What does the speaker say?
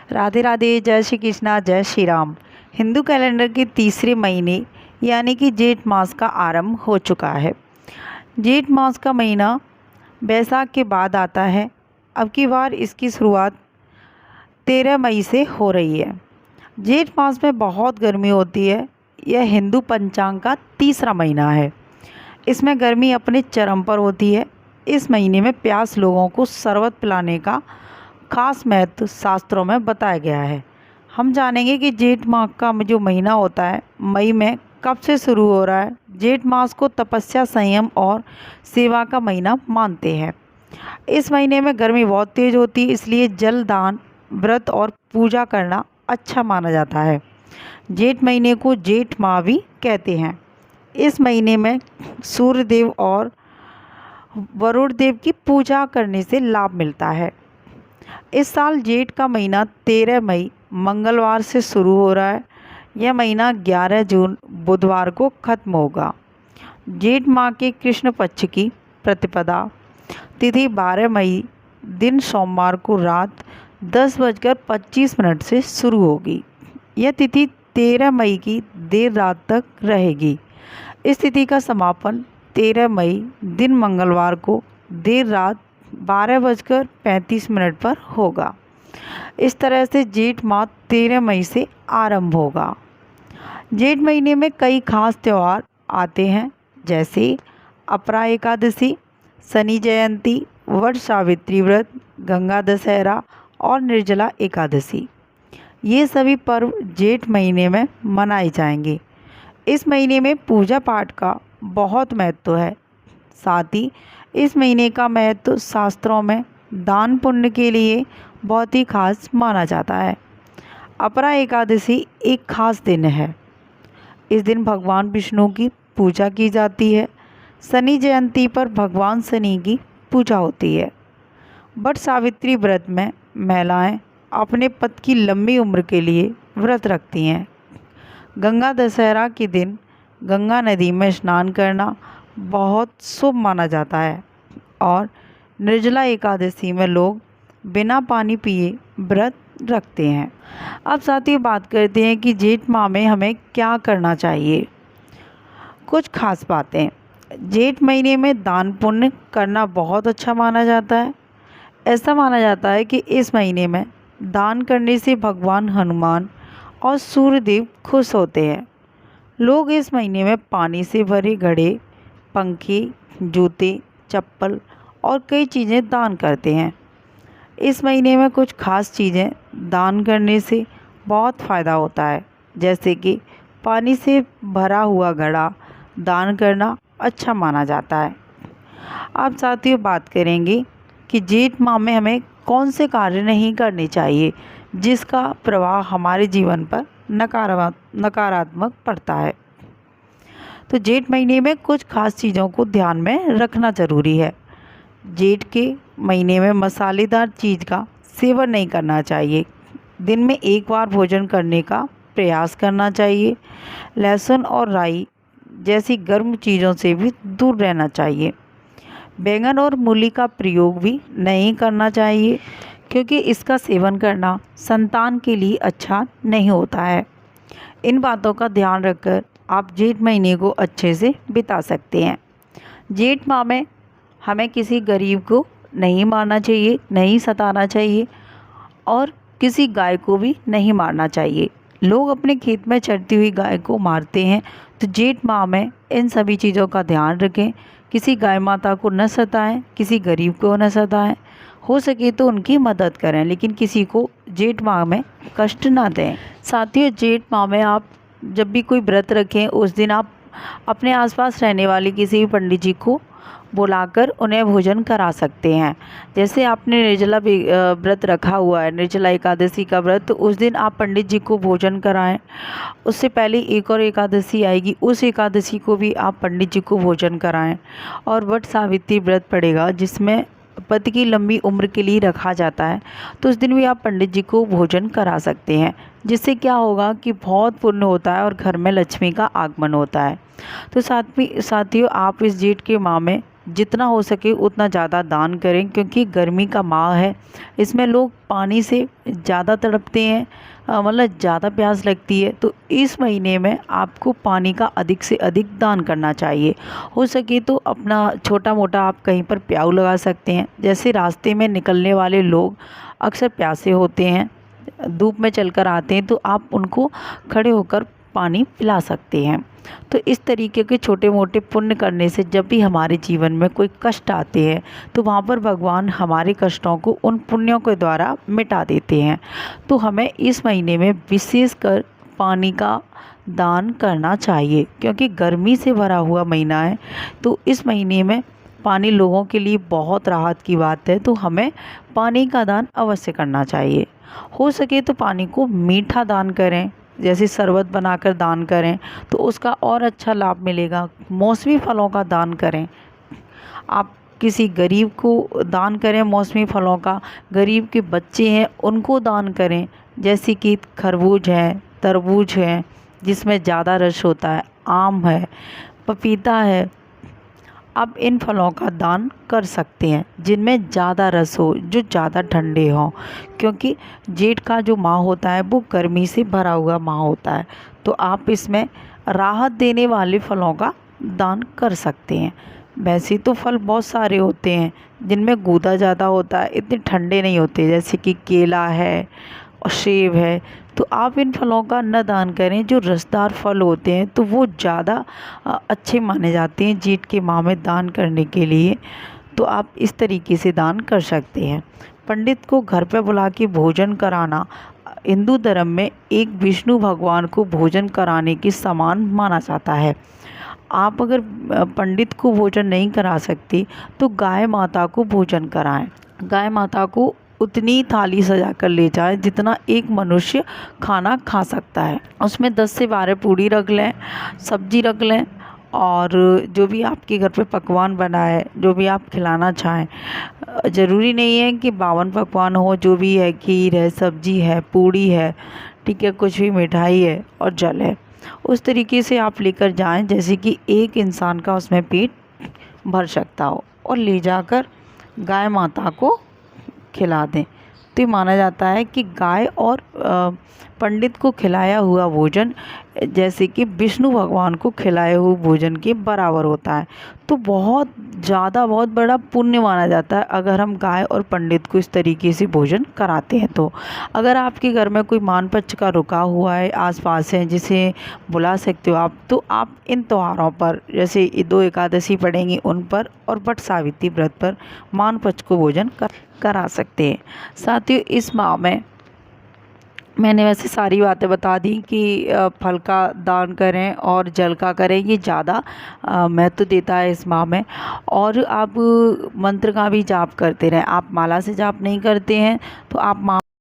राधे राधे, जय श्री कृष्णा, जय श्री राम। हिंदू कैलेंडर के तीसरे महीने यानी कि जेठ मास का आरंभ हो चुका है। जेठ मास का महीना बैसाख के बाद आता है। अब की बार इसकी शुरुआत 13 मई से हो रही है। जेठ मास में बहुत गर्मी होती है। यह हिंदू पंचांग का तीसरा महीना है। इसमें गर्मी अपने चरम पर होती है। इस महीने में प्यास लोगों को शरबत पिलाने का खास महत्व शास्त्रों में बताया गया है। हम जानेंगे कि जेठ मास का जो महीना होता है मई में कब से शुरू हो रहा है। जेठ मास को तपस्या, संयम और सेवा का महीना मानते हैं। इस महीने में गर्मी बहुत तेज़ होती है, इसलिए जल दान, व्रत और पूजा करना अच्छा माना जाता है। जेठ महीने को जेठ माह भी कहते हैं। इस महीने में सूर्य देव और वरुण देव की पूजा करने से लाभ मिलता है। इस साल जेठ का महीना 13 मई मंगलवार से शुरू हो रहा है। यह महीना 11 जून बुधवार को खत्म होगा। जेठ माह के कृष्ण पक्ष की प्रतिपदा तिथि 12 मई दिन सोमवार को रात 10:25 से शुरू होगी। यह तिथि 13 मई की देर रात तक रहेगी। इस तिथि का समापन 13 मई दिन मंगलवार को देर रात 12:35 पर होगा। इस तरह से जेठ माह 13 मई से आरंभ होगा। जेठ महीने में कई खास त्यौहार आते हैं, जैसे अपरा एकादशी, शनि जयंती, वट सावित्री व्रत, गंगा दशहरा और निर्जला एकादशी। ये सभी पर्व जेठ महीने में मनाए जाएंगे। इस महीने में पूजा पाठ का बहुत महत्व है। साथ ही इस महीने का महत्व शास्त्रों में दान पुण्य के लिए बहुत ही खास माना जाता है। अपरा एकादशी एक खास दिन है। इस दिन भगवान विष्णु की पूजा की जाती है। शनि जयंती पर भगवान शनि की पूजा होती है। वट सावित्री व्रत में महिलाएं अपने पति की लंबी उम्र के लिए व्रत रखती हैं। गंगा दशहरा के दिन गंगा नदी में स्नान करना बहुत शुभ माना जाता है और निर्जला एकादशी में लोग बिना पानी पिए व्रत रखते हैं। अब साथ ही बात करते हैं कि जेठ माह में हमें क्या करना चाहिए। कुछ खास बातें। जेठ महीने में दान पुण्य करना बहुत अच्छा माना जाता है। ऐसा माना जाता है कि इस महीने में दान करने से भगवान हनुमान और सूर्यदेव खुश होते हैं। लोग इस महीने में पानी से भरे घड़े, पंखे, जूते, चप्पल और कई चीज़ें दान करते हैं। इस महीने में कुछ खास चीज़ें दान करने से बहुत फ़ायदा होता है, जैसे कि पानी से भरा हुआ घड़ा दान करना अच्छा माना जाता है। अब साथियों बात करेंगे कि जेठ माह में हमें कौन से कार्य नहीं करने चाहिए जिसका प्रभाव हमारे जीवन पर नकारात्मक पड़ता है। तो जेठ महीने में कुछ खास चीज़ों को ध्यान में रखना ज़रूरी है। जेठ के महीने में मसालेदार चीज़ का सेवन नहीं करना चाहिए। दिन में एक बार भोजन करने का प्रयास करना चाहिए। लहसुन और राई जैसी गर्म चीज़ों से भी दूर रहना चाहिए। बैंगन और मूली का प्रयोग भी नहीं करना चाहिए, क्योंकि इसका सेवन करना संतान के लिए अच्छा नहीं होता है। इन बातों का ध्यान रखकर आप जेठ महीने को अच्छे से बिता सकते हैं। जेठ माह में हमें किसी गरीब को नहीं मारना चाहिए, नहीं सताना चाहिए और किसी गाय को भी नहीं मारना चाहिए। लोग अपने खेत में चरती हुई गाय को मारते हैं, तो जेठ माह में इन सभी चीज़ों का ध्यान रखें। किसी गाय माता को न सताएं, किसी गरीब को न सताएं। हो सके तो उनकी मदद करें, लेकिन किसी को जेठ माह में कष्ट ना दें। साथियों, जेठ माह में आप जब भी कोई व्रत रखें, उस दिन आप अपने आसपास रहने वाले किसी भी पंडित जी को बुलाकर उन्हें भोजन करा सकते हैं। जैसे आपने निर्जला व्रत रखा हुआ है, निर्जला एकादशी का व्रत, तो उस दिन आप पंडित जी को भोजन कराएं। उससे पहले एक और एकादशी आएगी, उस एकादशी को भी आप पंडित जी को भोजन कराएं। और वट सावित्री व्रत पड़ेगा, जिसमें पति की लंबी उम्र के लिए रखा जाता है, तो उस दिन भी आप पंडित जी को भोजन करा सकते हैं। जिससे क्या होगा कि बहुत पुण्य होता है और घर में लक्ष्मी का आगमन होता है। तो साथियों, आप इस जेठ के माह में जितना हो सके उतना ज़्यादा दान करें, क्योंकि गर्मी का माह है, इसमें लोग पानी से ज़्यादा तड़पते हैं, मतलब ज़्यादा प्यास लगती है। तो इस महीने में आपको पानी का अधिक से अधिक दान करना चाहिए। हो सके तो अपना छोटा मोटा आप कहीं पर प्याऊ लगा सकते हैं। जैसे रास्ते में निकलने वाले लोग अक्सर प्यासे होते हैं, धूप में चलकर आते हैं, तो आप उनको खड़े होकर पानी पिला सकते हैं। तो इस तरीके के छोटे मोटे पुण्य करने से जब भी हमारे जीवन में कोई कष्ट आते हैं तो वहाँ पर भगवान हमारे कष्टों को उन पुण्यों के द्वारा मिटा देते हैं। तो हमें इस महीने में विशेषकर पानी का दान करना चाहिए, क्योंकि गर्मी से भरा हुआ महीना है। तो इस महीने में पानी लोगों के लिए बहुत राहत की बात है, तो हमें पानी का दान अवश्य करना चाहिए। हो सके तो पानी को मीठा दान करें, जैसे शरबत बनाकर दान करें तो उसका और अच्छा लाभ मिलेगा। मौसमी फलों का दान करें, आप किसी गरीब को दान करें मौसमी फलों का, गरीब के बच्चे हैं उनको दान करें, जैसे कि खरबूज है, तरबूज है जिसमें ज़्यादा रस होता है, आम है, पपीता है, आप इन फलों का दान कर सकते हैं जिनमें ज़्यादा रस हो, जो ज़्यादा ठंडे हों, क्योंकि जेठ का जो माह होता है वो गर्मी से भरा हुआ माह होता है। तो आप इसमें राहत देने वाले फलों का दान कर सकते हैं। वैसे तो फल बहुत सारे होते हैं जिनमें गूदा ज़्यादा होता है, इतने ठंडे नहीं होते, जैसे कि केला है और सेब है। तो आप इन फलों का न दान करें, जो रसदार फल होते हैं तो वो ज़्यादा अच्छे माने जाते हैं जेठ के माह में दान करने के लिए। तो आप इस तरीके से दान कर सकते हैं। पंडित को घर पर बुला के भोजन कराना हिंदू धर्म में एक विष्णु भगवान को भोजन कराने के समान माना जाता है। आप अगर पंडित को भोजन नहीं करा सकती तो गाय माता को भोजन कराएं। गाय माता को उतनी थाली सजा कर ले जाए जितना एक मनुष्य खाना खा सकता है। उसमें 10 से 12 पूड़ी रख लें, सब्जी रख लें, और जो भी आपके घर पे पकवान बना है, जो भी आप खिलाना चाहें। ज़रूरी नहीं है कि 52 पकवान हो, जो भी है, खीर है, सब्जी है, पूड़ी है, ठीक है, कुछ भी मिठाई है और जल है, उस तरीके से आप लेकर जाएं जैसे कि एक इंसान का उसमें पेट भर सकता हो, और ले जाकर गाय माता को खिला दें। तो ये माना जाता है कि गाय और पंडित को खिलाया हुआ भोजन जैसे कि विष्णु भगवान को खिलाए हुए भोजन के बराबर होता है। तो बहुत ज़्यादा, बहुत बड़ा पुण्य माना जाता है अगर हम गाय और पंडित को इस तरीके से भोजन कराते हैं। तो अगर आपके घर में कोई मानपक्ष का रुका हुआ है, आसपास है, जिसे बुला सकते हो आप, तो आप इन त्योहारों पर, जैसे 2 एकादशी पड़ेंगी उन पर और वट सावित्री व्रत पर मानपक्ष को भोजन करा सकते हैं। साथियों, इस माह में मैंने वैसे सारी बातें बता दी कि फल का दान करें और जल का करें, ये ज़्यादा महत्व देता है इस माह में। और आप मंत्र का भी जाप करते रहें। आप माला से जाप नहीं करते हैं तो आप